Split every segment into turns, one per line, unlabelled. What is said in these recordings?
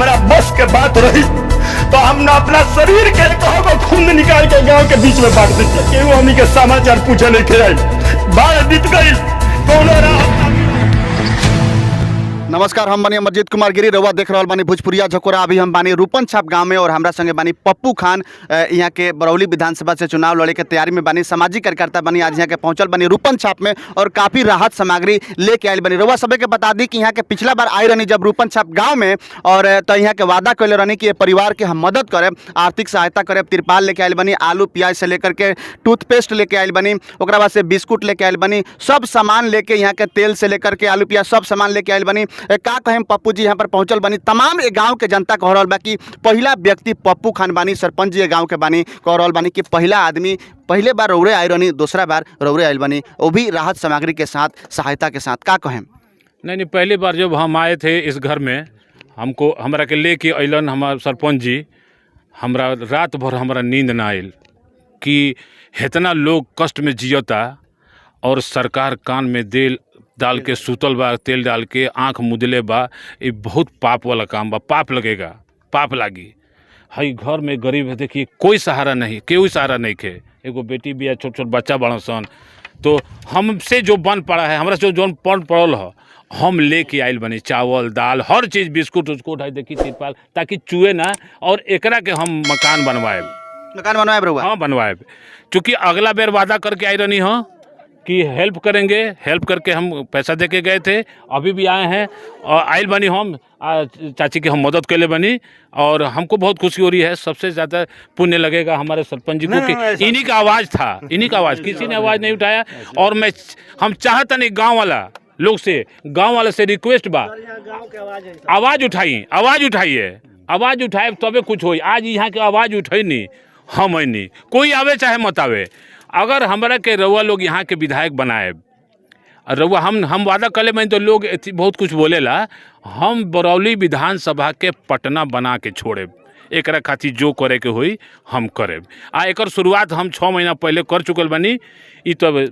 हमारा बस के बात रही तो हम ना अपना शरीर के कहो खून निकाल के गांव के बीच में बांट देते। केहू हमनी के समाचार पूछे नहीं खे आई। बाढ़ बीत गई कौनो राह।
नमस्कार, हम बानी अमरजीत कुमार गिरी। रउआ देख रहल बानी भोजपुरिया झकोरा। अभी हम बानी रूपन छाप गांव में और हमरा संगे बानी पप्पू खान। यहाँ के बरौली विधानसभा से चुनाव लड़े के तैयारी में बानी। सामाजिक कार्यकर्ता बानी। आज यहाँ के पहुंचल बानी रूपन छाप में और काफ़ी राहत सामग्री लेके आयल बानी। रउआ सबे के बता दी कि यहाँ के पिछला बार आई रहनी जब रूपन छाप गाँव में, और तो यहाँ के वादा कैले रहनी कि ये परिवार के हम मदद करें, आर्थिक सहायता करें। तिरपाल लेके आयल बानी, आलू प्याज से लेकर के टूथपेस्ट लेके आयल बानी, ओकरा बाद से बिस्कुट लेके आयल बानी, सब सामान लेके, यहाँ के तेल से लेकर के आलू प्याज सब सामान लेके आयल बानी। का कहें पप्पू जी यहाँ पर पहुंचल बानी। तमाम ये गांव के जनता कह रहल बा कि पहला व्यक्ति पप्पू खान बानी, सरपंच जी गांव के बानी, कह रहल बानी कि पहला आदमी, पहले बार रौरे आए रहनी, दूसरा बार रौरे आयल बानी, वो भी राहत सामग्री के साथ, सहायता के साथ। का कहें?
नहीं, पहली बार जब हम आए थे इस घर में, हमको हमरा के लेके अलन हमार सरपंच जी, हमरा रात भर हमरा नींद ना आयल कि इतना लोग कष्ट में जियता और सरकार कान में तेल डाल के सूतल बा, तेल डाल के आँख मुदले बा। ये बहुत पाप वाला काम बा, पाप लगेगा, पाप लागी। हई घर में गरीब है, देखिए कोई सहारा नहीं, कोई सहारा नहीं खे। एगो बेटी भी है, छोट छोट बच्चा बड़ा सन। तो हमसे जो बन पड़ा है, हमरा से जो बन पड़ल है, हम लेके आयल बनी चावल दाल हर चीज़, बिस्कुट उस्कुट है, देखी तिरपाल, ताकि चूहे ना। और एकरा के हम मकान बनवाए
रहुआ?
हाँ बनवाए, चूँकि अगला बेर वादा करके आई रहनी हाँ कि हेल्प करेंगे, हेल्प करके हम पैसा दे के गए थे। अभी भी आए हैं और आयल बनी हम चाची की हम मदद कर ले बनी, और हमको बहुत खुशी हो रही है। सबसे ज़्यादा पुण्य लगेगा हमारे सरपंच जी को कि इन्हीं का आवाज़ था, इन्हीं का आवाज़, किसी ने आवाज़ नहीं उठाया। और हम चाहता नहीं, गाँव वाला से रिक्वेस्ट बा, आवाज़ उठाइए, आवाज़ उठाए तबे कुछ हो। आज यहाँ के आवाज़ उठाई नहीं, हम नहीं, कोई आवे चाहे मत आवे। अगर हमारा के रउआ लोग यहाँ के विधायक बनाए, रउआ हम वादा कर ले, तो लोग बहुत कुछ बोलेला। हम बरौली विधानसभा के पटना बना के छोड़े, एक खातिर जो करे के होई हम करे। एकर शुरुआत हम 6 महीना पहले कर चुकल बनी। ई तो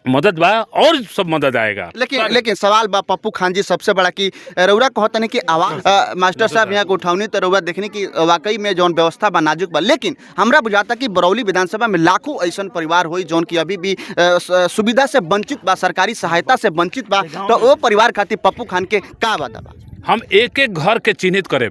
मदद बा और सब मदद आएगा।
लेकिन सवाल बा पप्पू खान जी, सबसे बड़ा कि रउरा कहता नहीं कि आवाज मास्टर साहब यहाँ को उठावनी, तो रउरा देखने की वाकई में जौन व्यवस्था बा नाजुक बा। लेकिन हमरा बुझाता कि बरौली विधानसभा में लाखों ऐसा परिवार होई जौन की अभी भी सुविधा से वंचित बा, सरकारी सहायता से वंचित बा। तो वो परिवार खातिर पप्पू खान के का वादा बा?
हम एक एक घर के चिन्हित करे,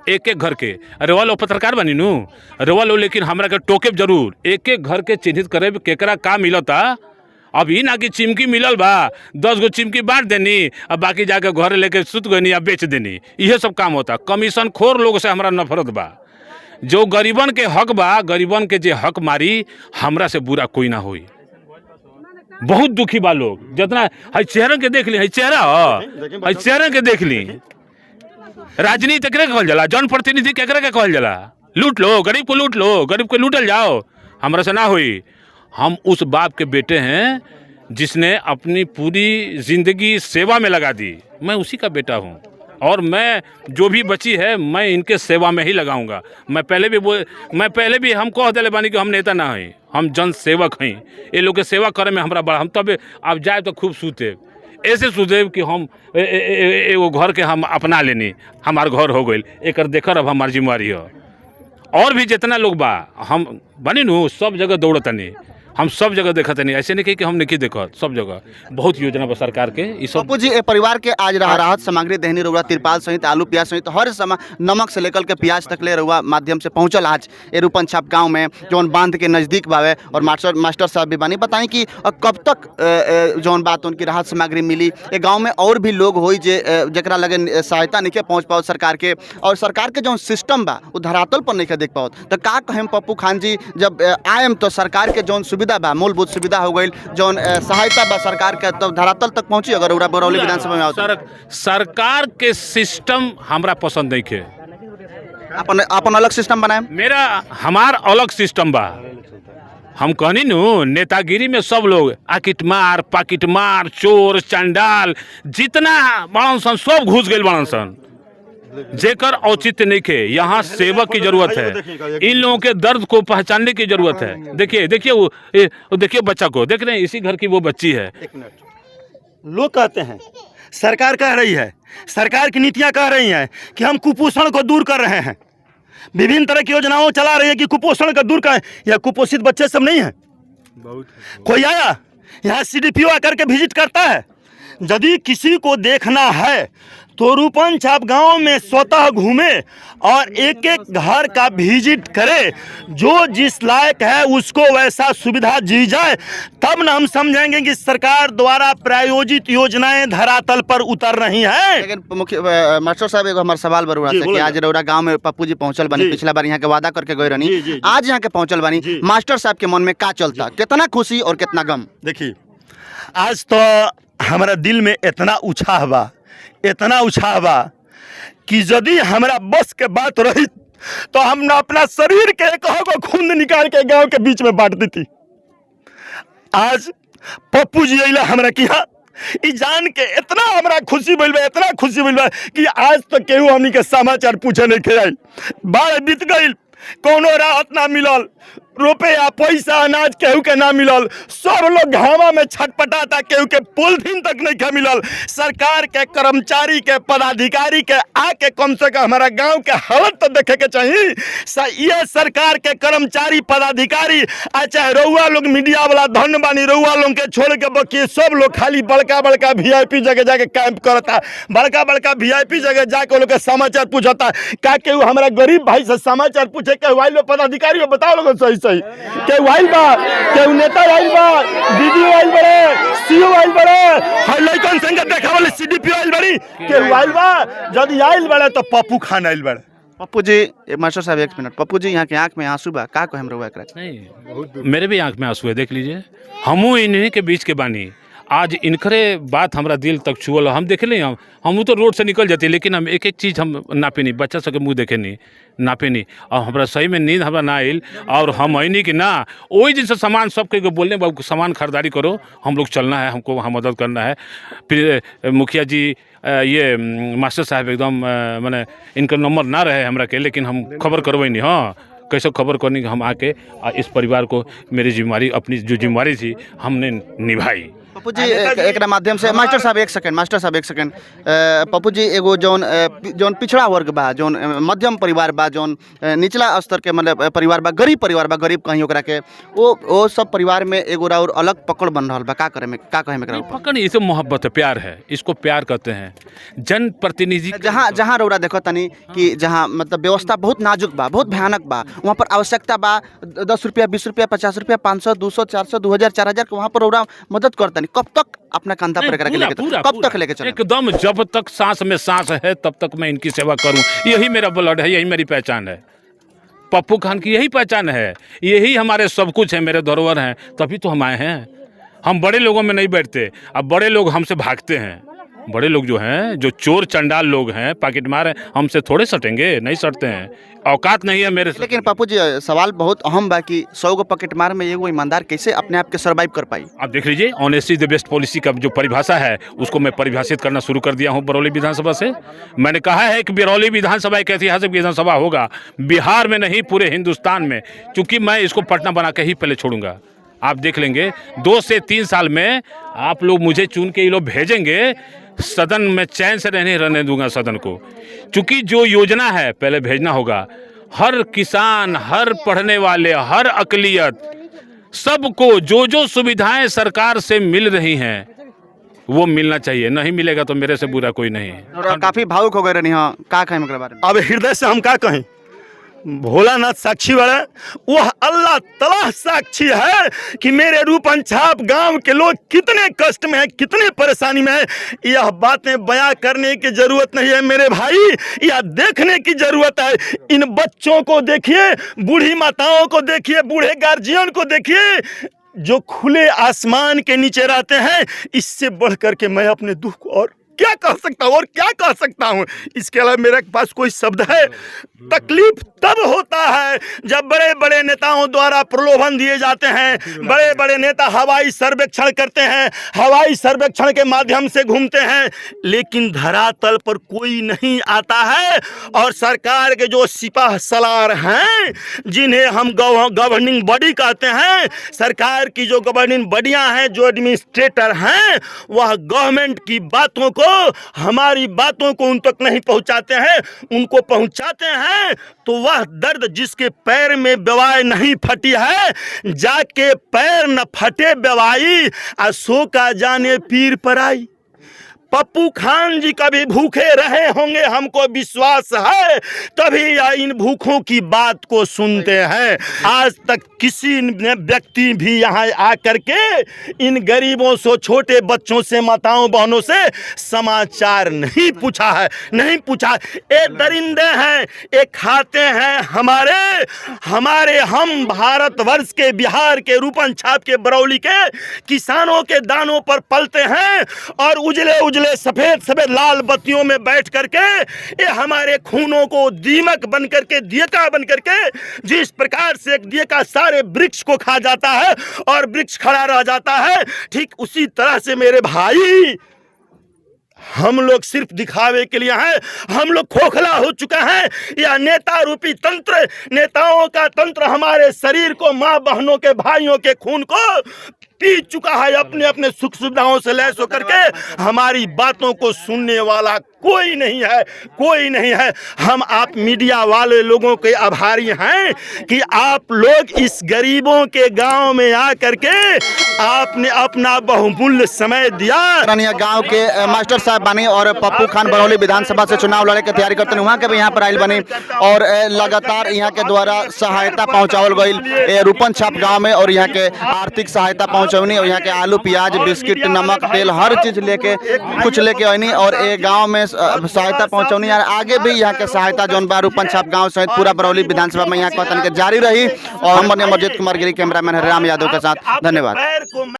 एक एक घर के। रउआ लोग पत्रकार बनी नू, रउआ लोग लेकिन हमरा के टोके जरूर, एक एक घर के चिन्हित करे केकरा का मिलता। अब ही ना कि चिमकी मिलल बा, 10 गो चिमकी बांट देनी, अब बाकी जाके घर लेके सुत गनी या बेच देनी, यह सब काम होता। कमीशन खोर लोग से हमरा नफरत बा। जो गरीबन के हक बा, गरीबन के जे हक मारी, हमरा से बुरा कोई ना होई। बहुत दुखी बा लोग, जितना है चेहरा के देख ली, है चेहरा के देख ली। राजनीति केकरा कहल जाला, जनप्रतिनिधि केकरा के कहल जाला? लूट लो गरीब को, लूट लो गरीब को, लूटल जाओ, हमरा से ना हुई। हम उस बाप के बेटे हैं जिसने अपनी पूरी ज़िंदगी सेवा में लगा दी। मैं उसी का बेटा हूँ, और मैं जो भी बची है मैं इनके सेवा में ही लगाऊंगा। मैं पहले भी हम कह दिले बानी कि हम नेता ना हैं, हम जन सेवक हैं। ये लोग के सेवा करे में हमरा बड़ा, हम तब अब जाए तो खूब सूते, ऐसे सुदेव कि हम एगो घर के हम अपना लेनी, हमार घर हो गई, एक देकर अब हमारी जिम्मेवारी है। और भी जितना लोग बा हम बनी नू, सब जगह दौड़तनी, हम सब जगह देखत नहीं। ऐसे नहीं कि हम नहीं देखत, सब जगह बहुत योजना बा सरकार के।
पप्पू जी, परिवार के आज राहत सामग्री देहनी रउआ, तिरपाल सहित आलू प्याज सहित हर सामान, नमक से लेकर के प्याज तक ले रउआ माध्यम से पहुंचल आज ए रूपन छाप गाँव में, जौन बांध के नज़दीक बावे। और मास्टर साहब भी बानी, बताएं कि कब तक जौन बात उनकी राहत सामग्री मिली। ये गाँव में और भी लोग हो जरा लगे सहायता नहीं के पहुँच पाओ सरकार के, और सरकार के जौन सिस्टम बा वो धरातल पर नहीं के देख पाओ। तो का कहें पप्पू खान जी, जब आएम तो सरकार के जौन सुविधा बा, मूलभूत सुविधा हो गई, जौन सहायता बा सरकार के, तो धरातल तक पहुंची अगर बरौली विधानसभा में आओ?
सरकार के सिस्टम हमरा पसंद नहीं के।
अपन अलग सिस्टम बनाए,
हमार अलग सिस्टम बा। हम कहनी नू, नेतागिरी में सब लोग आकिट मार, पाकिट मार, चोर चंडाल जितना बड़न सन सब घुस गए बड़न सन, जेकर औचित्य नहीं खे। यहाँ सेवक की जरूरत है, इन लोगों के दर्द को पहचानने की जरूरत है। देखिए बच्चा को देख रहे हैं, इसी घर की वो बच्ची है।
लोग कहते हैं सरकार कह रही है
सरकार की नीतियां कह रही हैं कि हम कुपोषण को दूर कर रहे हैं, विभिन्न तरह की योजनाओं चला रही है कि कुपोषण को दूर करें। यह कुपोषित बच्चे सब नहीं हैं। कोई आया यहाँ CDPO आकर के विजिट करता है? यदि किसी को देखना है तो रूपन छाप गांव में स्वतः घूमे और एक एक घर का विजिट करे, जो जिस लायक है उसको वैसा सुविधा दी जाए, तब ना हम समझेंगे कि सरकार द्वारा प्रायोजित योजनाएं धरातल पर उतर रही हैं।
लेकिन मुख्य मास्टर साहब एगो हमार सवाल बरुआ
जी,
से कि
बोलिए।
आज रौरा गांव में पप्पू जी पहुंचल बनी,
जी।
पिछला बार यहाँ के वादा करके गए
जी,
रहनी,
जी।
आज यहाँ के पहुंचल बनी,
जी।
मास्टर साहब के मन में का चलता, कितना खुशी और कितना गम?
देखिए, आज तो हमारा दिल में इतना उत्साह बा, इतना उत्साह बा कि यदि हमारा बस के बात रही तो हम ना अपना शरीर के एक को खून निकाल के गांव के बीच में बांट देती। आज पप्पू जी अइला हमरा किया, ई जान के इतना हमरा खुशी भइल बा, इतना खुशी भइल बा कि आज तो केहू हमनी के समाचार पूछे नहीं के आई। बाढ़ बीत गइल, कोनो राहत ना मिलल, रुपया पैसा अनाज केहू के ना मिलल, सब लोग घामा में छटपटाता, केहू के पॉलिथीन तक नहीं के मिलल। सरकार के कर्मचारी के पदाधिकारी के आके कम से कम हमारा गांव के हालत तो देखे के चाहिए। ये सरकार के कर्मचारी पदाधिकारी चाहे रउआ लोग मीडिया वाला धन बानी, रउआ लोग के छोड़ के बाकी सब लोग खाली बड़का बड़का VIP जगह जाके कैंप करता, बड़का बड़का VIP जगह जाके लोग के समाचार पूछता। का केहू हमारा गरीब भाई से समाचार पूछे के वाइल पदाधिकारी हो? बताओ लोग सही सही केहू आइल बा, केहू नेता आइल बा, दीदी आइल बड़े, CEO आइल बड़े, हर लइकन संग देखा वाले CDPO आइल बड़ी, केहू आइल बा? यदि आइल बड़े तो पप्पू खान आइल बड़े।
पप्पू जी, मास्टर साहब एक मिनट, पप्पू जी यहाँ के आंख में आंसू बा, का कहें रउआ एकरा?
नहीं, मेरे भी आंख में आंसू है, देख लीजिए। हमू इन्हीं के बीच के बानी, आज इनकरे बात हमरा दिल तक छुअल। हम देखे नहीं, हम तो रोड से निकल जाते, लेकिन हम एक एक चीज़ हम नापे नहीं, बच्चा सबके मुँह देखे नहीं, नापे नहीं, और हमरा सही में नींद हमरा ना आइल। और हम ऐनी कि ना वही दिन से सामान सबके बोलने बाबू सामान खरीदारी करो, हम लोग चलना है, हमको वहाँ मदद करना है। फिर मुखिया जी ये मास्टर साहब एकदम मैंने इनका नंबर ना रहे हमरा के, लेकिन हम खबर करवाई नहीं, हाँ कैसे खबर करनी कि हम आके इस परिवार को मेरी जिम्मेवारी, अपनी जो जिम्मेवारी थी हमने निभाई।
पप्पू जी एक माध्यम से मास्टर साहब एक सेकंड पप्पू जी एगो जौन पिछड़ा वर्ग बा, जौन मध्यम परिवार बा, जौन निचला स्तर के मतलब परिवार बा, गरीब कहीं ओकरा के वो सब परिवार में एगो और अलग पकड़ बन रहा बा, का कहे में
पकड़ नहीं, इसे मोहब्बत है, प्यार है, इसको प्यार कहते हैं। जनप्रतिनिधि
जहाँ रौरा देखो तनी कि जहाँ मतलब व्यवस्था बहुत नाजुक बा, बहुत भयानक बा, वहाँ पर आवश्यकता बा 10 रुपया 20 रुपया 50 रुपया 500 200 400 2000 4000 के वहाँ पर रौरा मदद करता। कब तक अपना कंधा पर लेके कब तक लेके चलें?
एकदम जब तक सांस में सांस है तब तक मैं इनकी सेवा करूं। यही मेरा ब्लड है, यही मेरी पहचान है। पप्पू खान की यही पहचान है, यही हमारे सब कुछ है, मेरे धरोहर हैं, तभी तो हम आए हैं। हम बड़े लोगों में नहीं बैठते, अब बड़े लोग हमसे भागते हैं। बड़े लोग जो हैं, जो चोर चंडाल लोग हैं, पॉकेट मार हैं, हमसे थोड़े सटेंगे, नहीं सटते हैं, औकात नहीं है मेरे से।
लेकिन पप्पू जी सवाल बहुत अहम बा कि 100 गो पॉकेट मार में एगो ईमानदार कैसे अपने आप के सर्वाइव कर पाई?
आप देख लीजिए, ऑनेस्टी द बेस्ट पॉलिसी का जो परिभाषा है उसको मैं परिभाषित करना शुरू कर दिया हूं बरौली विधानसभा से। मैंने कहा है कि बरौली विधानसभा एक ऐतिहासिक विधानसभा होगा, बिहार में नहीं पूरे हिंदुस्तान में, क्योंकि मैं इसको पटना बना के ही पहले छोड़ूंगा। आप देख लेंगे 2 से 3 साल में आप लोग मुझे चुन के ये लोग भेजेंगे, सदन में चैन से रहने दूंगा सदन को, क्योंकि जो योजना है पहले भेजना होगा। हर किसान, हर पढ़ने वाले, हर अकलियत, सबको जो सुविधाएं सरकार से मिल रही हैं वो मिलना चाहिए। नहीं मिलेगा तो मेरे से बुरा कोई नहीं है।
काफी भावुक हो गए रही, हाँ का कहें एकरा बारे में?
अब हृदय से हम का कहें, भोलानाथ साक्षी वाला, वह अल्लाह तआला साक्षी है कि मेरे रूपन छाप गांव के लोग कितने कष्ट में हैं, कितने परेशानी में हैं। यह बातें बयां करने की जरूरत नहीं है मेरे भाई, यह देखने की जरूरत है। इन बच्चों को देखिए, बूढ़ी माताओं को देखिए, बूढ़े गार्जियन को देखिए, जो खुले आसमान के नीचे रहते हैं। इससे बढ़ करके मैं अपने दुख को और क्या कह सकता हूँ, और क्या कह सकता हूँ, इसके अलावा मेरे पास कोई शब्द है। तकलीफ तब होता है जब बड़े बड़े नेताओं द्वारा प्रलोभन दिए जाते हैं। बड़े बड़े नेता हवाई सर्वेक्षण करते हैं, हवाई सर्वेक्षण के माध्यम से घूमते हैं, लेकिन धरातल पर कोई नहीं आता है। और सरकार के जो सिपाह सलार हैं, जिन्हें हम गवर्निंग बॉडी कहते हैं, सरकार की जो गवर्निंग बॉडियां हैं, जो एडमिनिस्ट्रेटर हैं, वह गवर्नमेंट की बातों को हमारी बातों को उन तक नहीं पहुंचाते हैं, उनको पहुंचाते हैं तो वह दर्द जिसके पैर में बेवाई नहीं फटी है, जाके पैर न फटे बेवाई, सो का जाने पीर पर आई। पप्पू खान जी कभी भूखे रहे होंगे, हमको विश्वास है, तभी या इन भूखों की बात को सुनते हैं। आज तक किसी ने व्यक्ति भी यहाँ आकर के इन गरीबों से, छोटे बच्चों से, माताओं बहनों से समाचार नहीं पूछा है, नहीं पूछा। ये दरिंदे हैं, ये खाते हैं हमारे हम भारतवर्ष के, बिहार के, रूपन छाप के, बरौली के किसानों के दानों पर पलते हैं और उजले उजले सफेद लाल बत्तियों में बैठ करके ये हमारे खूनों को दीमक बन करके, दियका बन करके, जिस प्रकार से एक दियका सारे वृक्ष को खा जाता है और वृक्ष खड़ा रह जाता है, ठीक उसी तरह से मेरे भाई हम लोग सिर्फ दिखावे के लिए हैं। हम लोग खोखला हो चुका है। यह नेता रूपी तंत्र, नेताओं का तंत्र हमारे शरीर को, माँ बहनों के, भाइयों के खून को पी चुका है। अपने अपने सुख सुविधाओं से लैस होकर के हमारी बातों को सुनने वाला कोई नहीं है, कोई नहीं है। हम आप मीडिया वाले लोगों के आभारी हैं कि आप लोग इस गरीबों के गांव में आकर के आपने अपना बहुमूल्य समय दिया।
गांव के मास्टर साहब बनी और पप्पू खान बरौली विधानसभा से चुनाव लड़े के तैयारी करते हैं, वहाँ के भी यहाँ पर आयल बनी और लगातार यहाँ के द्वारा सहायता पहुँचावल गई रूपन छाप गाँव में, और यहाँ के आर्थिक सहायता पहुँचवनी, और यहाँ के आलू, प्याज, बिस्किट, नमक, तेल, हर चीज लेके कुछ लेके आनी और एक गाँव में सहायता पहुँचौनी। यार आगे भी यहाँ के सहायता जौन बा रूपन छाप गाँव सहित पूरा बरौली विधानसभा में यहाँ के जारी रही। और हम मजीद कुमार गिरी, कैमरामैन राम यादव के साथ, धन्यवाद।